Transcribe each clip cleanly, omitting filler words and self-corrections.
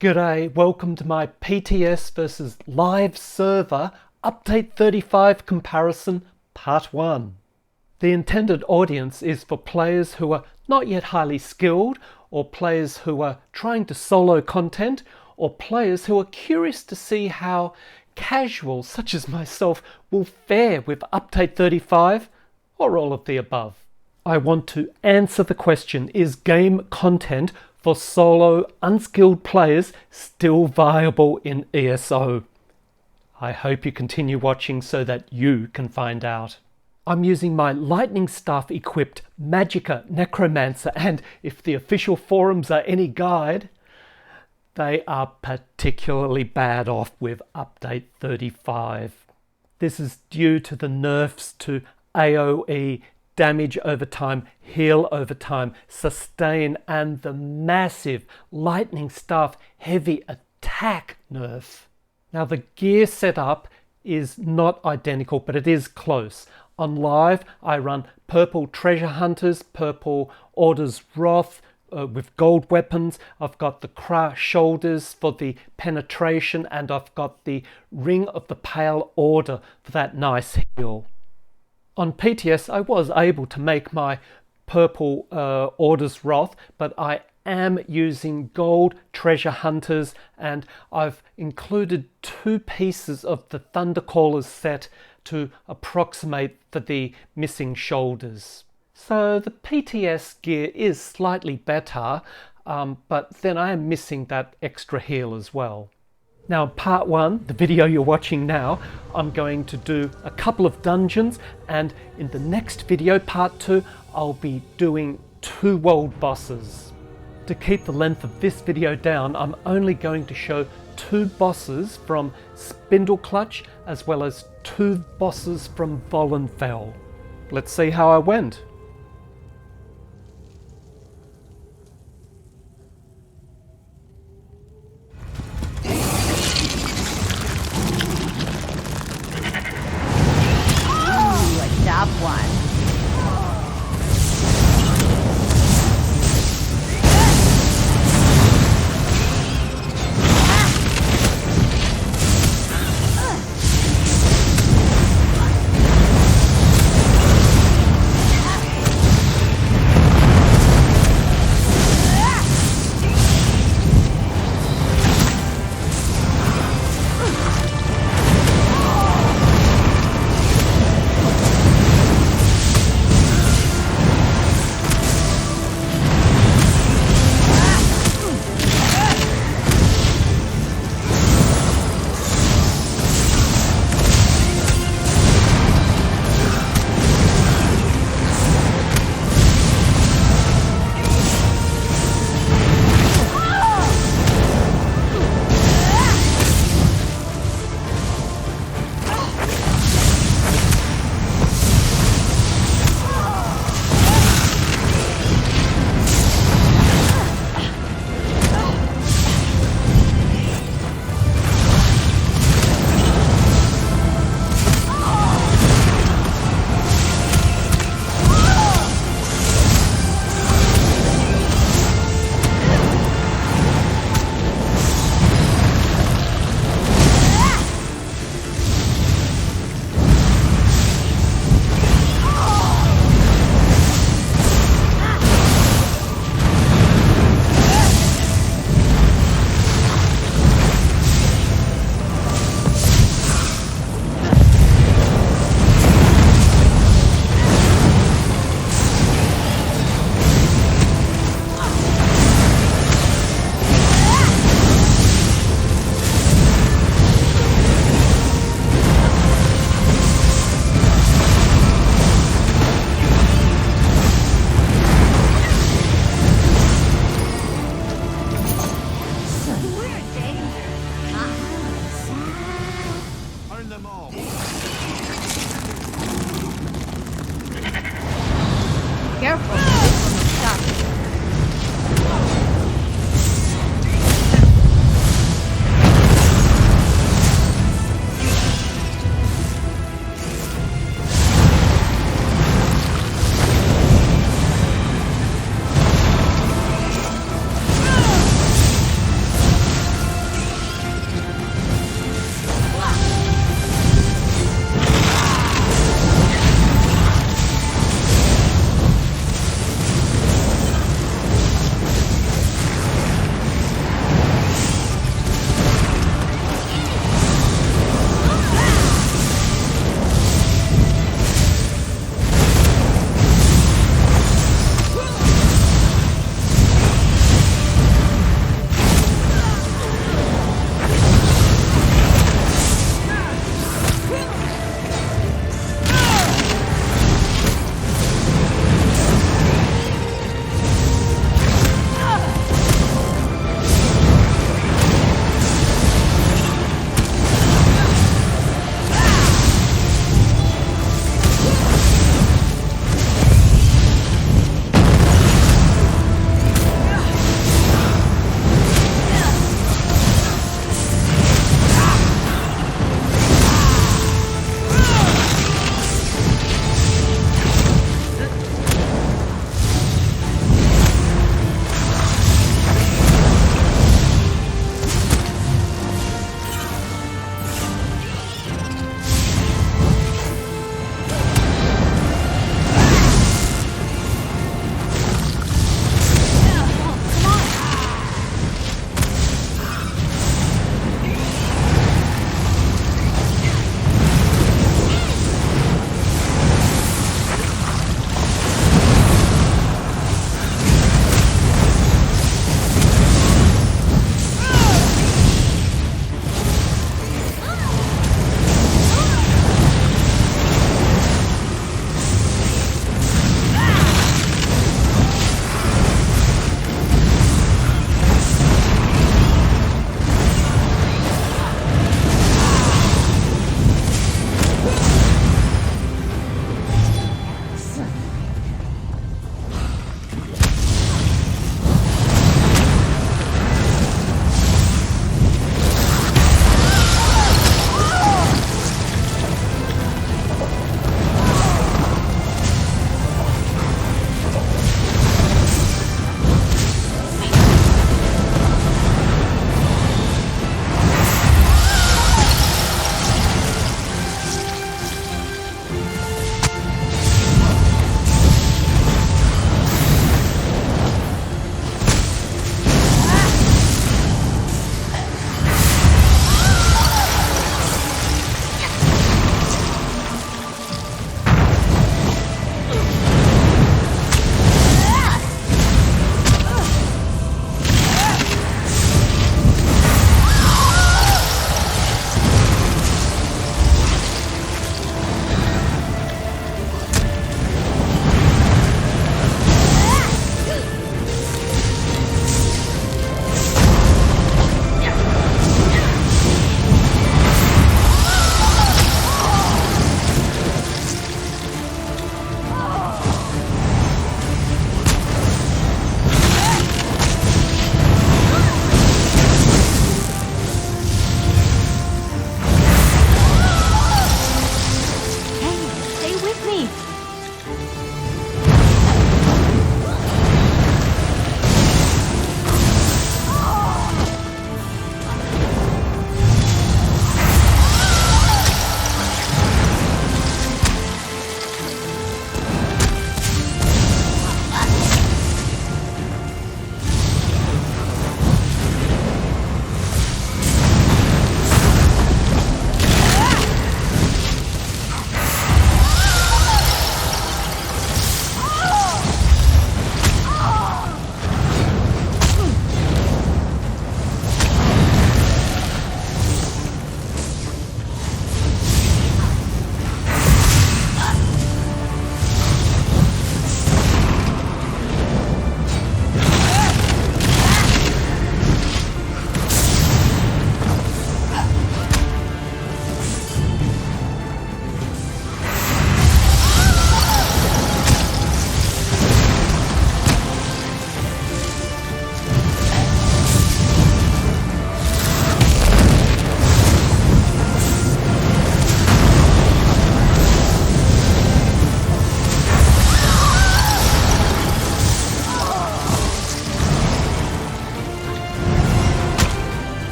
G'day, welcome to my PTS versus live server update 35 comparison part 1. The intended audience is for players who are not yet highly skilled, or players who are trying to solo content, or players who are curious to see how casuals such as myself will fare with update 35, or all of the above. I want to answer the question, is game content for solo, unskilled players still viable in ESO? I hope you continue watching so that you can find out. I'm using my lightning staff equipped Magicka Necromancer, and if the official forums are any guide, they are particularly bad off with update 35. This is due to the nerfs to AoE, damage over time, heal over time, sustain, and the massive lightning staff heavy attack nerf. Now the gear setup is not identical, but it is close. On live, I run purple treasure hunters, purple Order's Wrath with gold weapons. I've got the crash shoulders for the penetration, and I've got the Ring of the Pale Order for that nice heal. On PTS, I was able to make my purple Order's Wrath, but I am using gold treasure hunters, and I've included 2 pieces of the Thundercallers set to approximate for the missing shoulders. So the PTS gear is slightly better, but then I am missing that extra heal as well. Now in part 1, the video you're watching now, I'm going to do a couple of dungeons, and in the next video, part 2, I'll be doing 2 world bosses. To keep the length of this video down, I'm only going to show 2 bosses from Spindle Clutch, as well as 2 bosses from Vollenfell. Let's see how I went. Top one.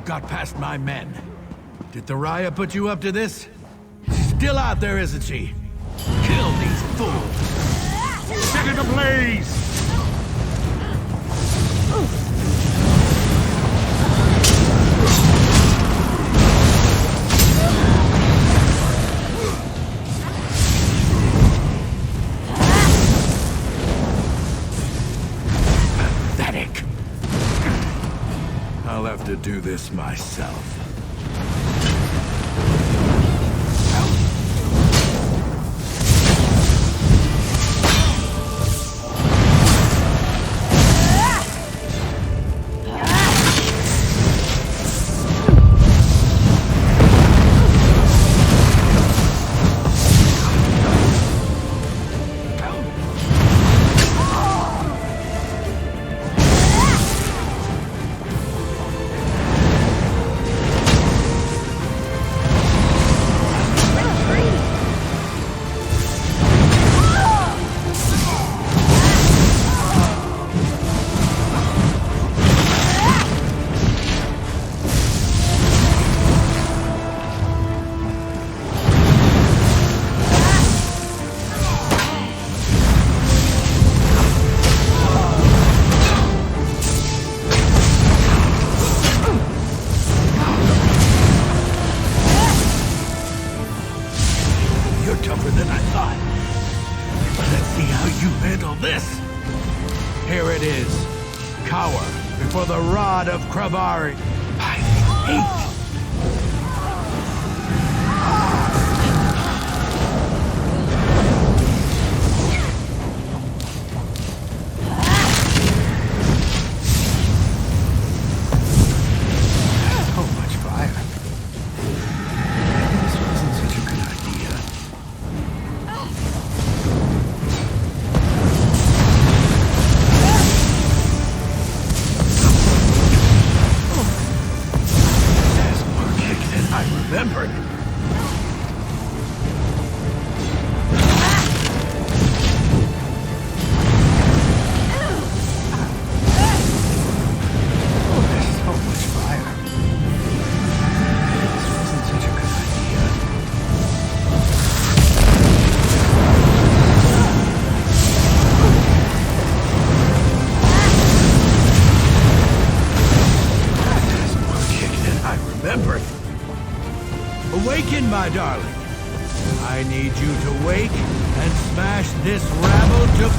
got past my men. Did the Raya put you up to this? She's still out there, isn't she? Kill these fools! Set it ablaze! Pathetic. I'll have to do this myself. Kravari. I hate. So much fire. This wasn't such a good idea. Remembered. Oh, there's so much fire. This wasn't such a good idea. There's more kick than I remembered. Awaken, my darling. I need you to wake and smash this rabble to...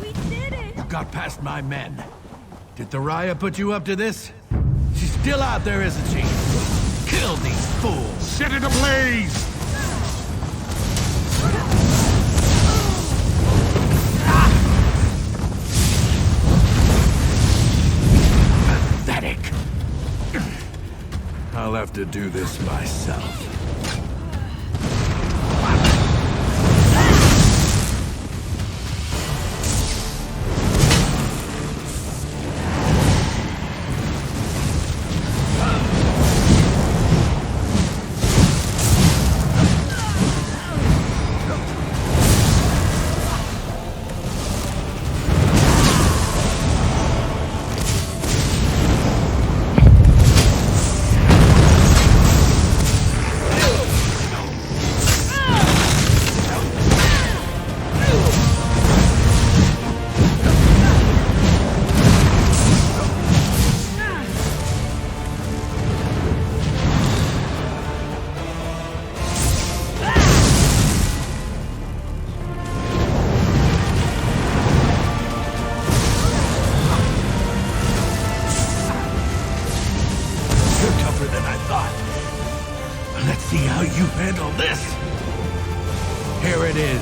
We did it! You got past my men. Did the Raya put you up to this? She's still out there, isn't she? Kill these fools! Set it ablaze! Pathetic. I'll have to do this myself. Let's see how you handle this. Here it is.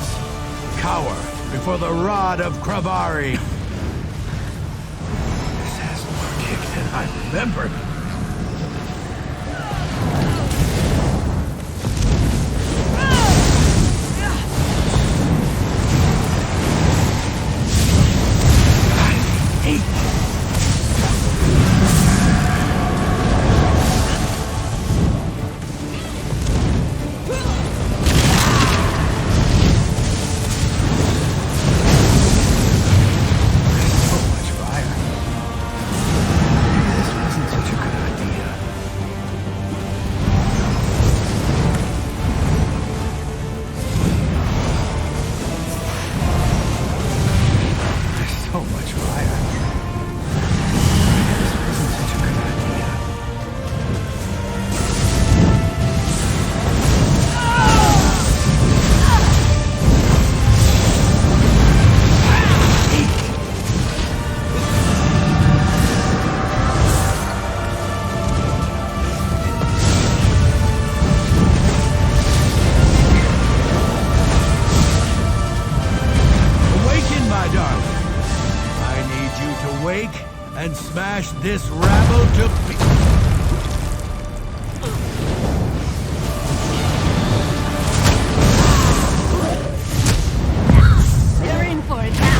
Cower before the rod of Kravari. This has more kick than I remembered. And smash this rabble to pieces. They're in for it now.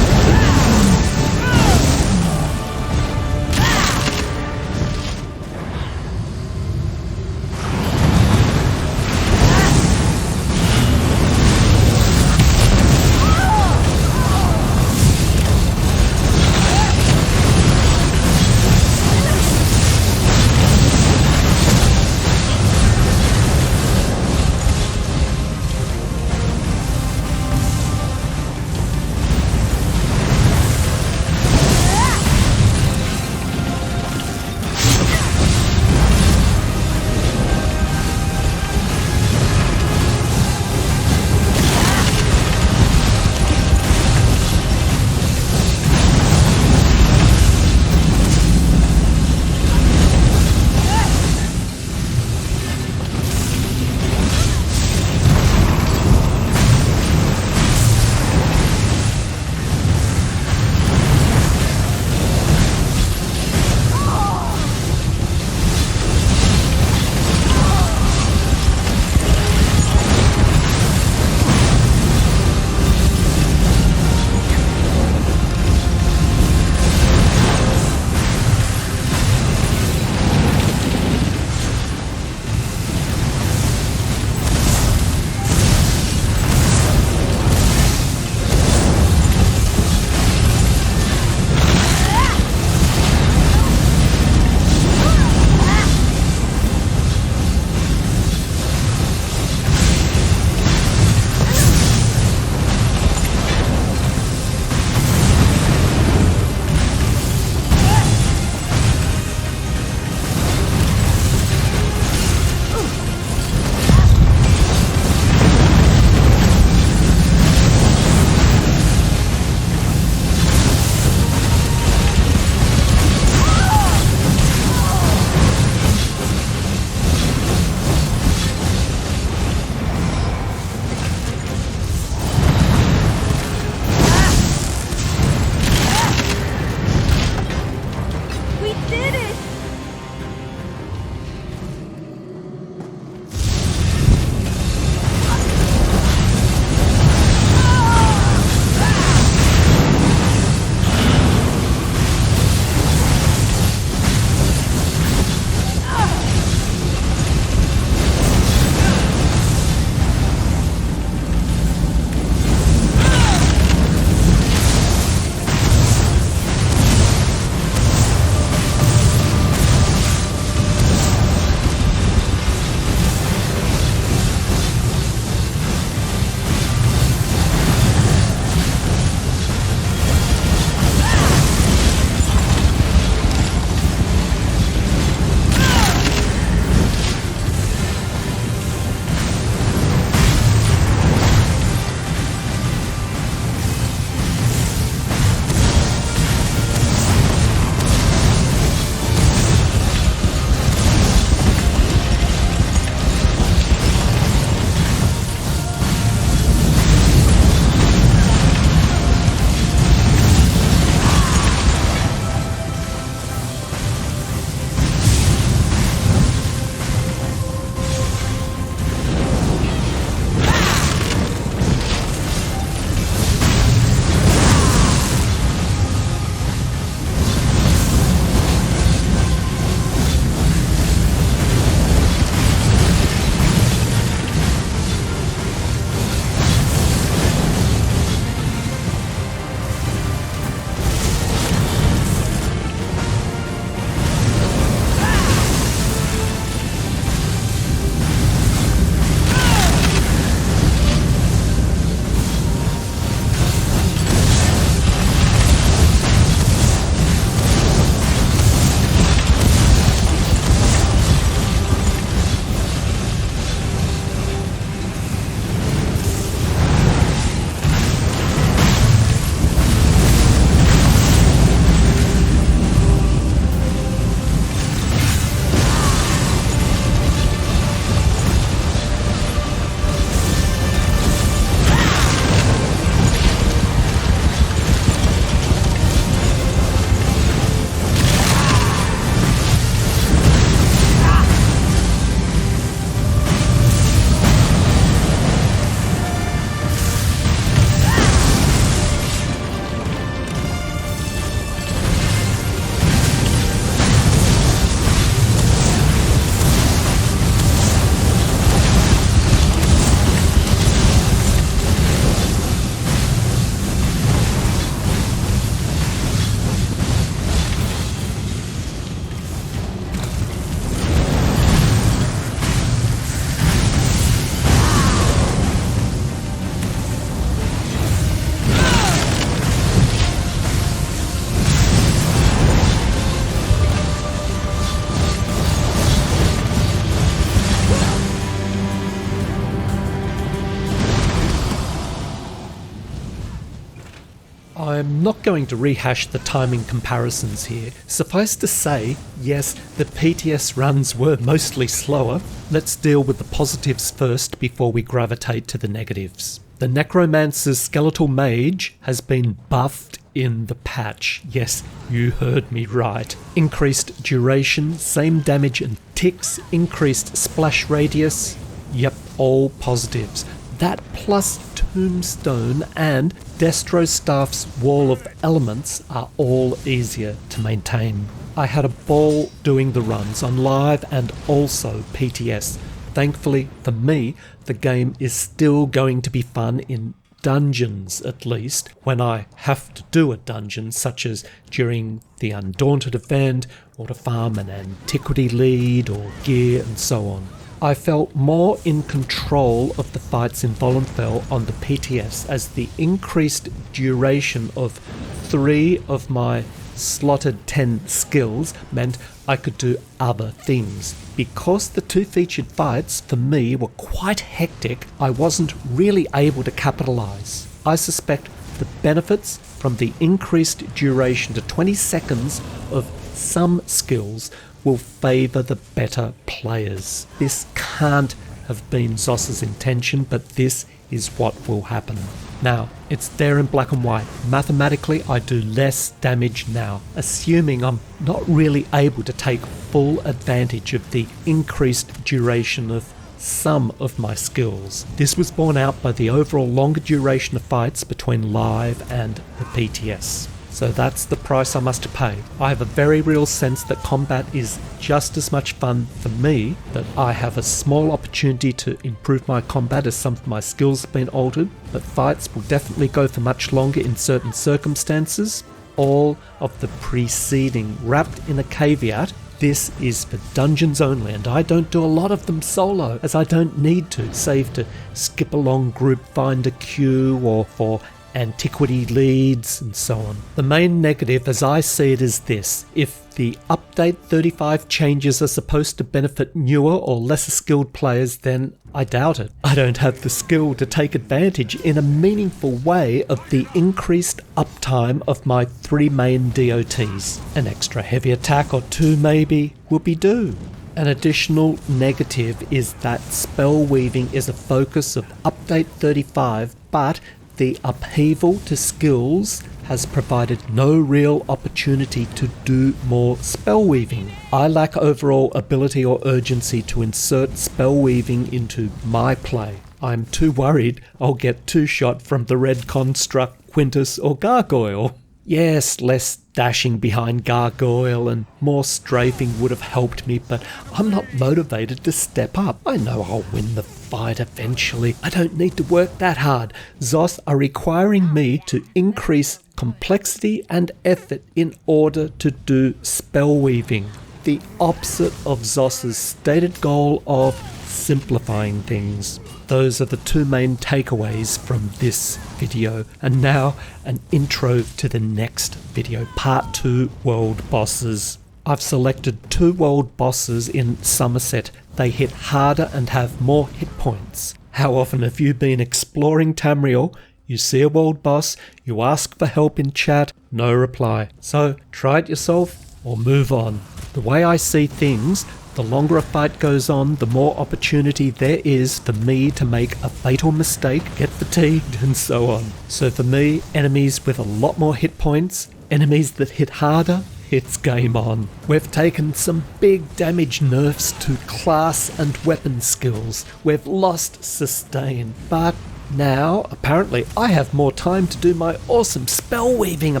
I'm not going to rehash the timing comparisons here. Suffice to say, yes, the PTS runs were mostly slower. Let's deal with the positives first before we gravitate to the negatives. The Necromancer's Skeletal Mage has been buffed in the patch. Yes, you heard me right. Increased duration, same damage and ticks, increased splash radius. Yep, all positives. That plus Tombstone and Destro Staff's Wall of Elements are all easier to maintain. I had a ball doing the runs on live and also PTS. Thankfully for me, the game is still going to be fun in dungeons, at least, when I have to do a dungeon, such as during the Undaunted event, or to farm an antiquity lead or gear and so on. I felt more in control of the fights in Volenfell on the PTS, as the increased duration of 3 of my slotted 10 skills meant I could do other things. Because the 2 featured fights for me were quite hectic, I wasn't really able to capitalise. I suspect the benefits from the increased duration to 20 seconds of some skills will favour the better players. This can't have been Zos's intention, but this is what will happen. Now, it's there in black and white. Mathematically, I do less damage now, assuming I'm not really able to take full advantage of the increased duration of some of my skills. This was borne out by the overall longer duration of fights between live and the PTS. So that's the price I must pay. I have a very real sense that combat is just as much fun for me, that I have a small opportunity to improve my combat as some of my skills have been altered, but fights will definitely go for much longer in certain circumstances. All of the preceding wrapped in a caveat. This is for dungeons only, and I don't do a lot of them solo, as I don't need to, save to skip along group finder queue or for antiquity leads and so on. The main negative as I see it is this: if the update 35 changes are supposed to benefit newer or lesser skilled players, then I doubt it. I don't have the skill to take advantage in a meaningful way of the increased uptime of my 3 main DOTs. An extra heavy attack or 2 maybe will be due. An additional negative is that spell weaving is a focus of update 35, but the upheaval to skills has provided no real opportunity to do more spell weaving. I lack overall ability or urgency to insert spell weaving into my play. I'm too worried I'll get 2-shot from the red construct, Quintus or Gargoyle. Yes, less dashing behind Gargoyle and more strafing would have helped me, but I'm not motivated to step up. I know I'll win the fight eventually. I don't need to work that hard. Zos are requiring me to increase complexity and effort in order to do spell weaving. The opposite of Zos's stated goal of simplifying things. Those are the 2 main takeaways from this video. And now an intro to the next video, part 2, World Bosses. I've selected 2 world bosses in Somerset. They hit harder and have more hit points. How often have you been exploring Tamriel? You see a world boss, you ask for help in chat, no reply. So try it yourself or move on. The way I see things, the longer a fight goes on, the more opportunity there is for me to make a fatal mistake, get fatigued, and so on. So for me, enemies with a lot more hit points, enemies that hit harder, it's game on. We've taken some big damage nerfs to class and weapon skills. We've lost sustain. But now, apparently, I have more time to do my awesome spell weaving.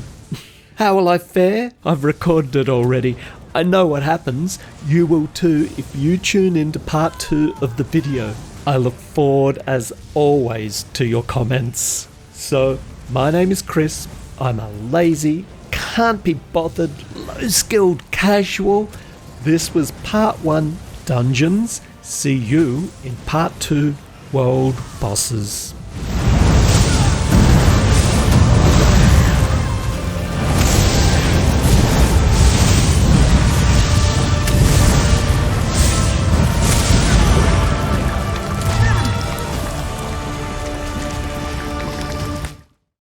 How will I fare? I've recorded it already. I know what happens. You will too if you tune into part 2 of the video. I look forward as always to your comments. So, my name is Chris. I'm a lazy, can't be bothered, low-skilled casual. This was part 1, Dungeons. See you in part 2, World Bosses.